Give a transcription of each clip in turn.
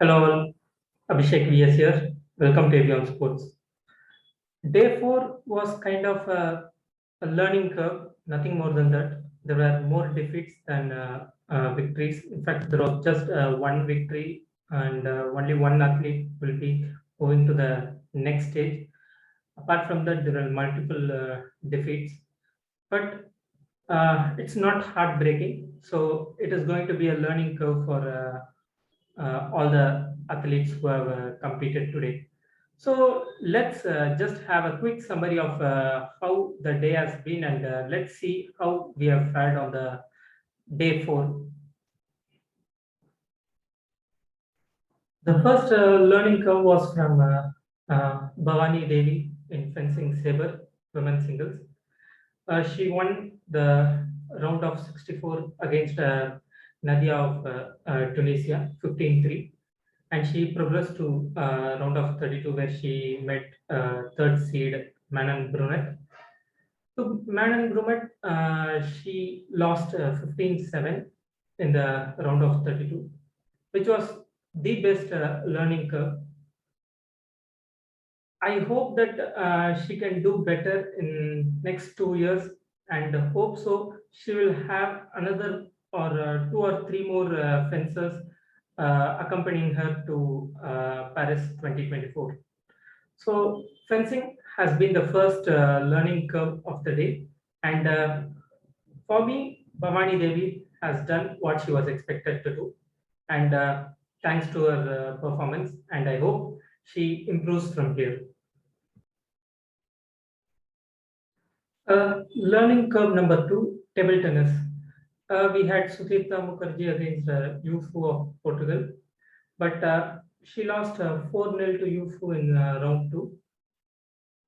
Hello, all. Abhishek VS here. Welcome to Avion Sports. Day 4 was kind of a learning curve, nothing more than that. There were more defeats than victories. In fact, there was just one victory, and only one athlete will be moving to the next stage. Apart from that, there were multiple defeats, but it's not heartbreaking. So, it is going to be a learning curve for all the athletes who have competed today. So let's just have a quick summary of how the day has been, and let's see how we have fared on the day 4. The first learning curve was from Bhavani Devi in fencing saber women's singles. She won the round of 64 against Nadia of Tunisia, 15-3. And she progressed to round of 32 where she met third seed Manon Brunet. So Manon Brunet, she lost 15-7 in the round of 32, which was the best learning curve. I hope that she can do better in next 2 years, and hope so she will have another or two or three more fencers accompanying her to Paris 2024. So fencing has been the first learning curve of the day, and for me, Bhavani Devi has done what she was expected to do, and thanks to her performance, and I hope she improves from here. Learning curve number 2, table tennis. We had Sutirtha Mukherjee against Yufu of Portugal, but she lost 4-0 to Yufu in round 2.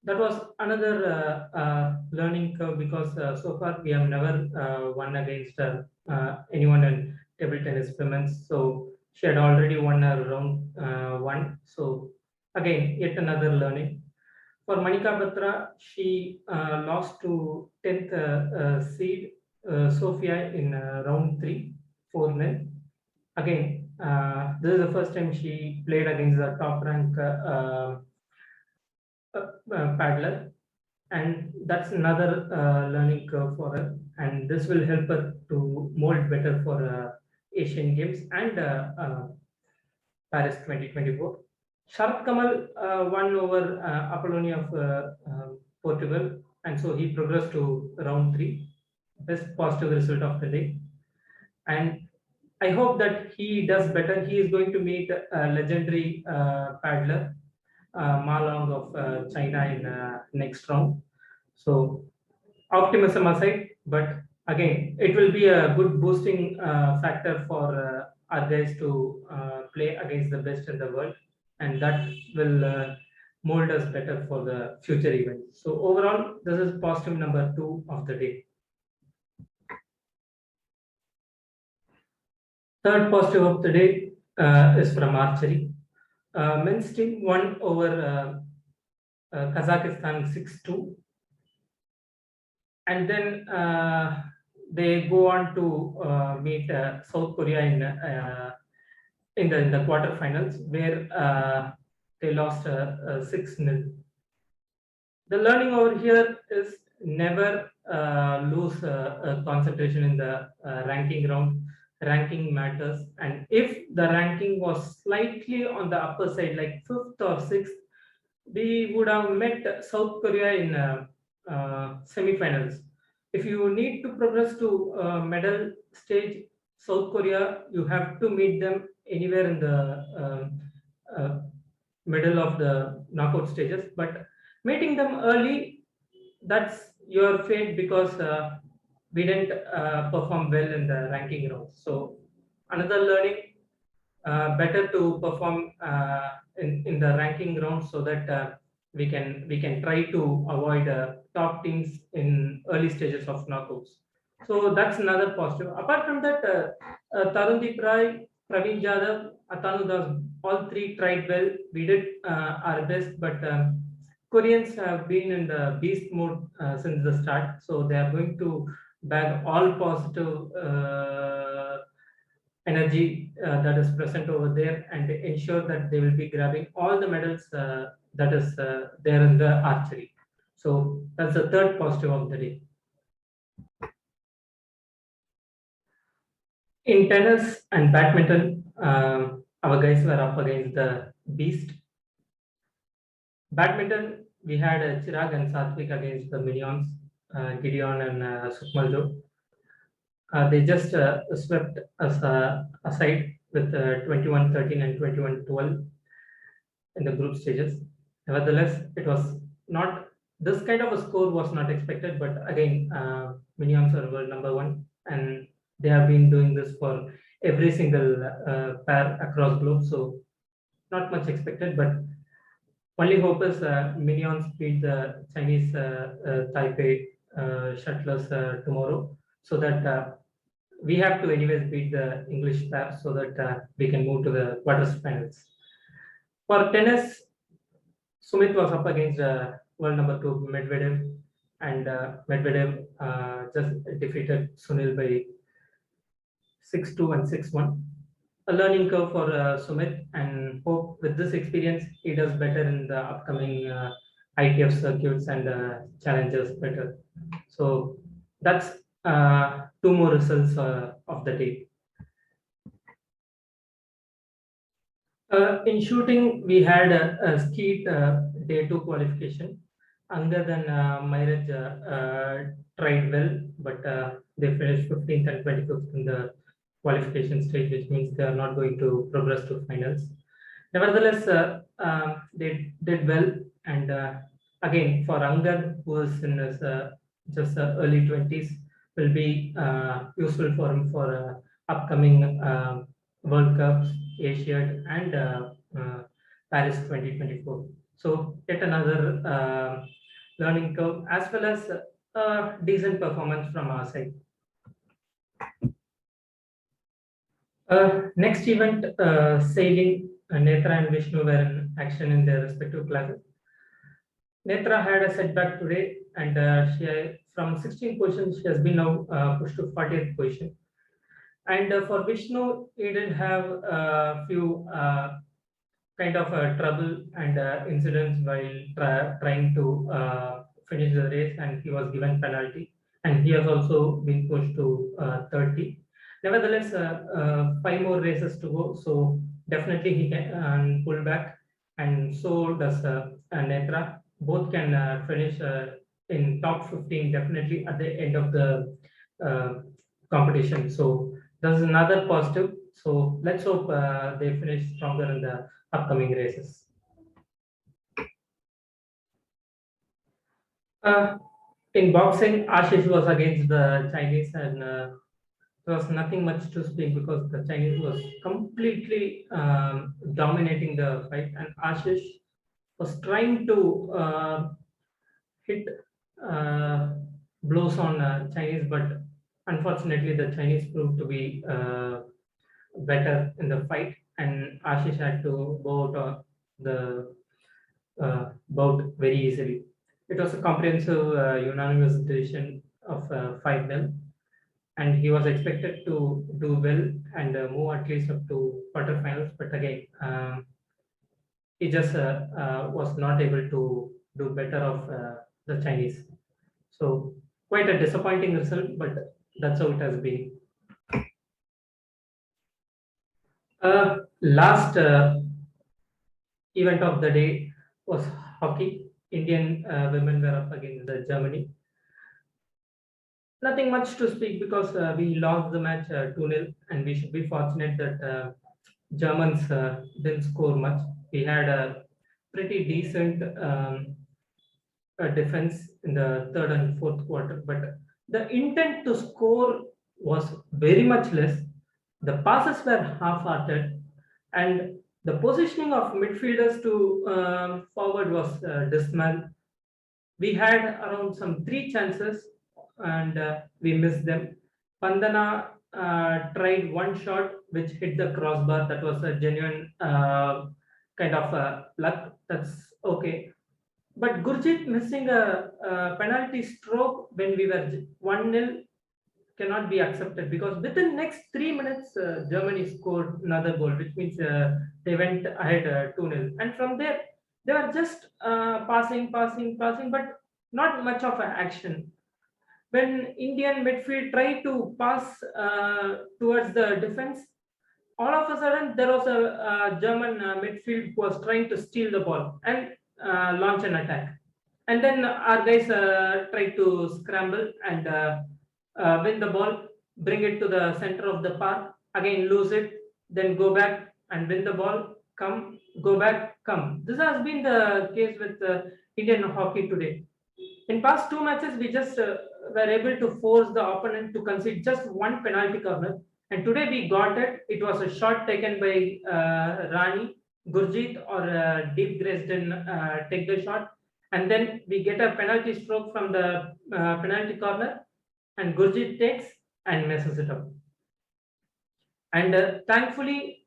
That was another learning curve because so far we have never won against anyone in table tennis women's. So she had already won her round 1. So again, yet another learning. For Manika Batra, she lost to 10th seed Sofia in round 3, 4-0. Again, this is the first time she played against the top rank paddler, and that's another learning curve for her, and this will help her to mold better for Asian Games and Paris 2024. Sharat Kamal won over Apollonia of Portugal, and so he progressed to round 3. Best positive result of the day, and I hope that he does better. He is going to meet a legendary paddler, Ma Long of China in next round. So optimism aside, but again, it will be a good boosting factor for our guys to play against the best in the world, and that will mold us better for the future events. So overall, this is positive number 2 of the day. Third positive of the day is from archery. Men's team won over Kazakhstan 6-2, and then they go on to meet South Korea in the quarterfinals, where they lost 6-0. The learning over here is never lose concentration in the ranking round. Ranking matters, and if the ranking was slightly on the upper side, like 5th or 6th, we would have met South Korea in semifinals. If you need to progress to medal stage, South Korea, you have to meet them anywhere in the middle of the knockout stages. But meeting them early, that's your fate because we didn't perform well in the ranking rounds. So another learning, better to perform in the ranking round so that we can try to avoid top teams in early stages of knockouts. So that's another positive. Apart from that, Tarundeep Rai, Praveen Jadhav, Atanu Das, all three tried well. We did our best, but Koreans have been in the beast mode since the start, so they are going to bag all positive energy that is present over there and ensure that they will be grabbing all the medals that is there in the archery. So that's the third positive of the day. In tennis and badminton, our guys were up against the beast. Badminton, we had Chirag and Satvik against the Minions, Gideon and Sukmal Dev. They just swept us aside with 21-13 and 21-12 in the group stages. Nevertheless, it was not this kind of a score was not expected, but again, Minions are world number one, and they have been doing this for every single pair across globe. So not much expected, but only hope is Minions beat the Chinese Taipei shuttlers tomorrow, so that we have to anyways beat the English pair so that we can move to the quarterfinals. For tennis, Sumit was up against world number two Medvedev, and Medvedev just defeated Sunil by 6-2 and 6-1. A learning curve for Sumit, and hope with this experience he does better in the upcoming ITF circuits and challenges better. So that's two more results of the day. In shooting, we had a skeet day two qualification. Other than Mairaj tried well, but they finished 15th and 25th in the qualification stage, which means they are not going to progress to finals. Nevertheless, they did well, and again for Angad, who is in his just early 20s, will be useful for him for upcoming World Cups, Asiad, and Paris 2024. So yet another learning curve, as well as a decent performance from our side. Next event, sailing, Netra and Vishnu were in action in their respective classes. Netra had a setback today, and from 16th position, she has been now pushed to 40th position. And for Vishnu, he did have a few kind of trouble and incidents while trying to finish the race, and he was given penalty, and he has also been pushed to 30. Nevertheless, 5 more races to go, so definitely he can pull back, and so does Netra. Both can finish in top 15 definitely at the end of the competition. So that's another positive. So let's hope they finish stronger in the upcoming races. In boxing, Ashish was against the Chinese, and there was nothing much to speak because the Chinese was completely dominating the fight, and Ashish was trying to hit blows on Chinese, but unfortunately the Chinese proved to be better in the fight, and Ashish had to go out of the bout very easily. It was a comprehensive unanimous decision of 5-0, and he was expected to do well and move at least up to quarterfinals, but again he just was not able to do better of the Chinese. So quite a disappointing result, but that's how it has been. Last event of the day was hockey. Indian women were up against Germany. Nothing much to speak because we lost the match 2-0, and we should be fortunate that Germans didn't score much. We had a pretty decent defense in the third and fourth quarter, but the intent to score was very much less. The passes were half-hearted, and the positioning of midfielders to forward was dismal. We had around some 3 chances, and we missed them. Pandana tried one shot which hit the crossbar. That was a genuine kind of luck. That's okay. But Gurjit missing a penalty stroke when we were 1-0 cannot be accepted, because within next 3 minutes, Germany scored another goal, which means they went ahead 2-0. And from there, they were just passing, but not much of an action. When Indian midfield tried to pass towards the defense, all of a sudden there was a German midfield who was trying to steal the ball and launch an attack. And then our guys tried to scramble and win the ball, bring it to the center of the park, again lose it, then go back and win the ball, come, go back, come. This has been the case with Indian hockey today. In past 2 matches, we just were able to force the opponent to concede just one penalty corner. And today we got it. It was a shot taken by Rani, Gurjeet or Deep Dresden take the shot. And then we get a penalty stroke from the penalty corner, and Gurjeet takes and messes it up. And thankfully,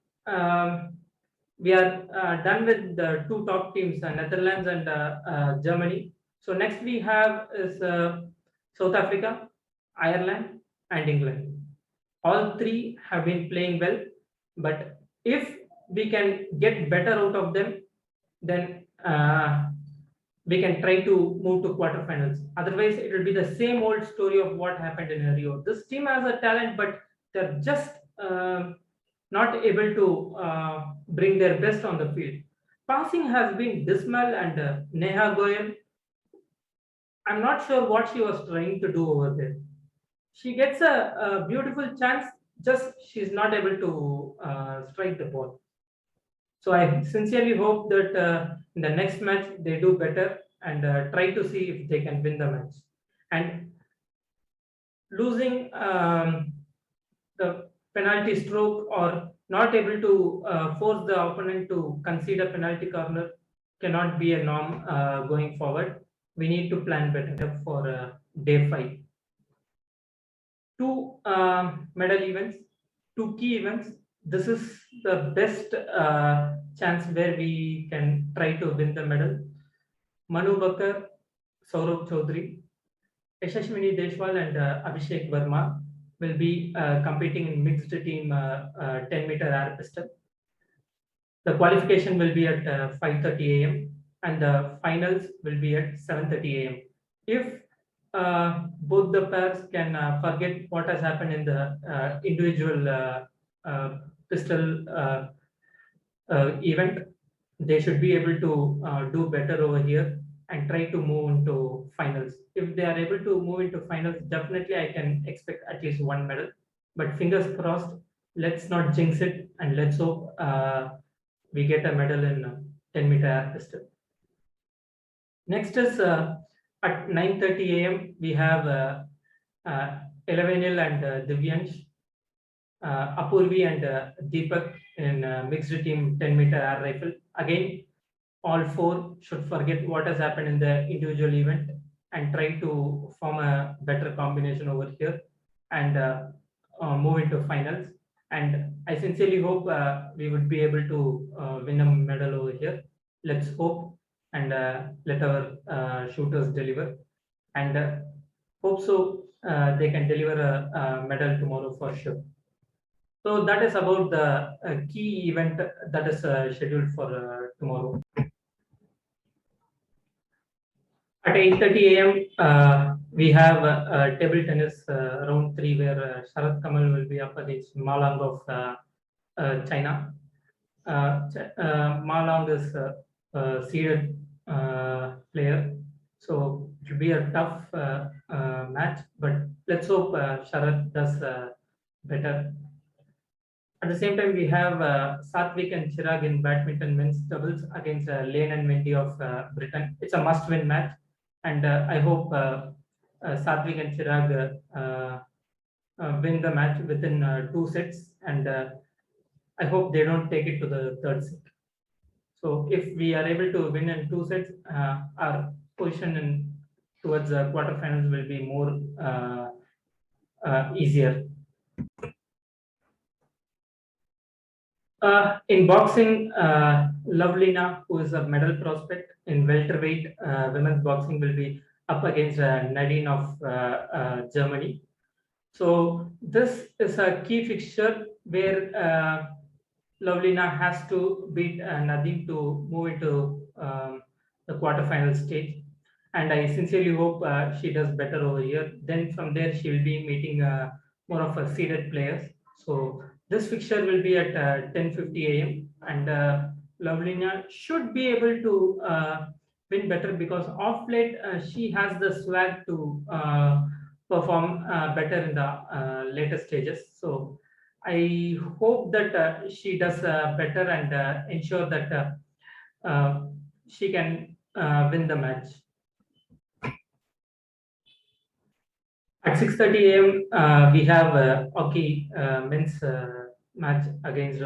we are done with the two top teams, Netherlands and Germany. So next we have is South Africa, Ireland, and England. All three have been playing well, but if we can get better out of them, then we can try to move to quarterfinals. Otherwise, it will be the same old story of what happened in Rio. This team has a talent, but they're just not able to bring their best on the field. Passing has been dismal, and Neha Goyal, I'm not sure what she was trying to do over there. She gets a beautiful chance, just she's not able to strike the ball. So I sincerely hope that in the next match they do better and try to see if they can win the match. And losing the penalty stroke or not able to force the opponent to concede a penalty corner cannot be a norm going forward. We need to plan better for day 5. Two medal events, two key events. This is the best chance where we can try to win the medal. Manu Bakar, Saurabh Chaudhary, Yashaswini Deshwal and Abhishek Verma will be competing in mixed team 10-meter air pistol. The qualification will be at 5:30 a.m. and the finals will be at 7:30 a.m. If both the pairs can forget what has happened in the individual pistol event, they should be able to do better over here and try to move into finals. If they are able to move into finals, definitely I can expect at least one medal. But fingers crossed, let's not jinx it, and let's hope we get a medal in 10-meter air pistol. Next is at 9:30 a.m. we have Elevenil and Divyansh, Apurvi and Deepak in mixed team 10-meter air rifle. Again, all four should forget what has happened in the individual event and try to form a better combination over here and move into finals. And I sincerely hope we would be able to win a medal over here. Let's hope and let our shooters deliver, and hope so they can deliver a medal tomorrow for sure. So that is about the key event that is scheduled for tomorrow. At 8:30 a.m., we have table tennis round 3 where Sharath Kamal will be up against Ma Long of China. Ma Long is a seeded player, so it will be a tough match, but let's hope Sharath does better. At the same time, we have Satvik and Chirag in badminton men's doubles against Lane and Mendy of Britain. It's a must-win match, and I hope Satvik and Chirag win the match within 2 sets, and I hope they don't take it to the 3rd set. So if we are able to win in 2 sets, our position towards the quarterfinals will be more easier. In boxing, Lovelina, who is a medal prospect in welterweight women's boxing, will be up against Nadine of Germany. So this is a key fixture where Lovelina has to beat Nadeem to move into the quarterfinal stage. And I sincerely hope she does better over here. Then from there, she will be meeting more of a seeded players. So this fixture will be at 10:50 a.m. and Lovelina should be able to win better because off late she has the swag to perform better in the later stages. So I hope that she does better and ensure that she can win the match. At 6:30 a.m., we have hockey men's match against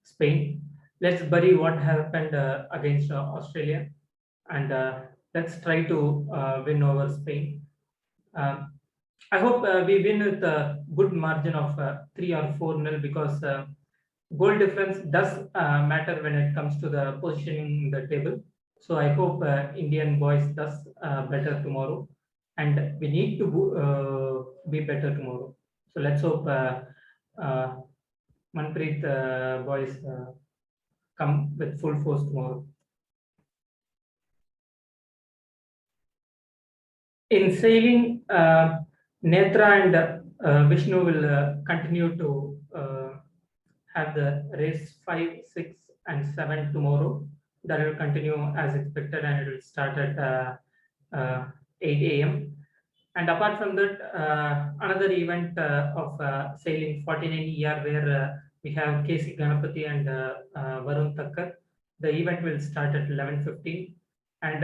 Spain. Let's bury what happened against Australia and let's try to win over Spain. Um, I hope we win with a good margin of 3 or 4-0 because goal difference does matter when it comes to the positioning in the table. So I hope Indian boys does better tomorrow, and we need to be better tomorrow. So let's hope uh, Manpreet boys come with full force tomorrow. In sailing, Netra and Vishnu will continue to have the race 5, 6, and 7 tomorrow. That will continue as expected and it will start at 8 a.m. And apart from that, another event of sailing 49 year where we have KC Ganapati and Varun Thakkar. The event will start at 11:15 and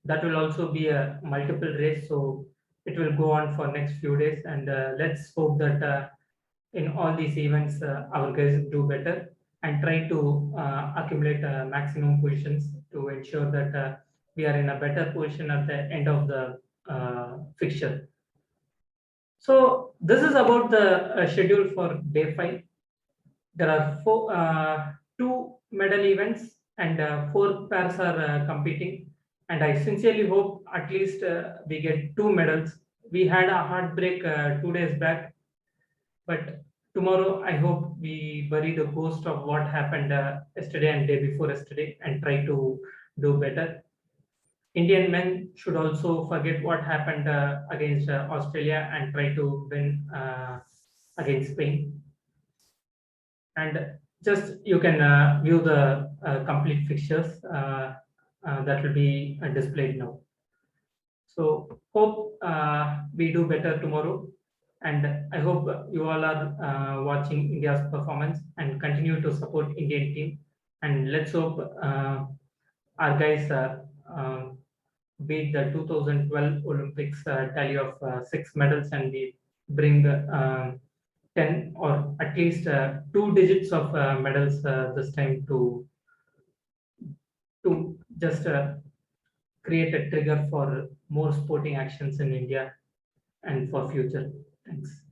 that will also be a multiple race. So it will go on for next few days and let's hope that in all these events, our guys do better and try to accumulate maximum positions to ensure that we are in a better position at the end of the fixture. So this is about the schedule for day 5. There are two medal events and 4 pairs are competing. And I sincerely hope at least we get 2 medals. We had a heartbreak 2 days back, but tomorrow, I hope we bury the ghost of what happened yesterday and day before yesterday and try to do better. Indian men should also forget what happened against Australia and try to win against Spain. And just you can view the complete fixtures that will be displayed now. So hope we do better tomorrow. And I hope you all are watching India's performance and continue to support Indian team. And let's hope our guys beat the 2012 Olympics tally of 6 medals and we bring 10 or at least 2 digits of medals this time to just create a trigger for more sporting actions in India and for future. Thanks.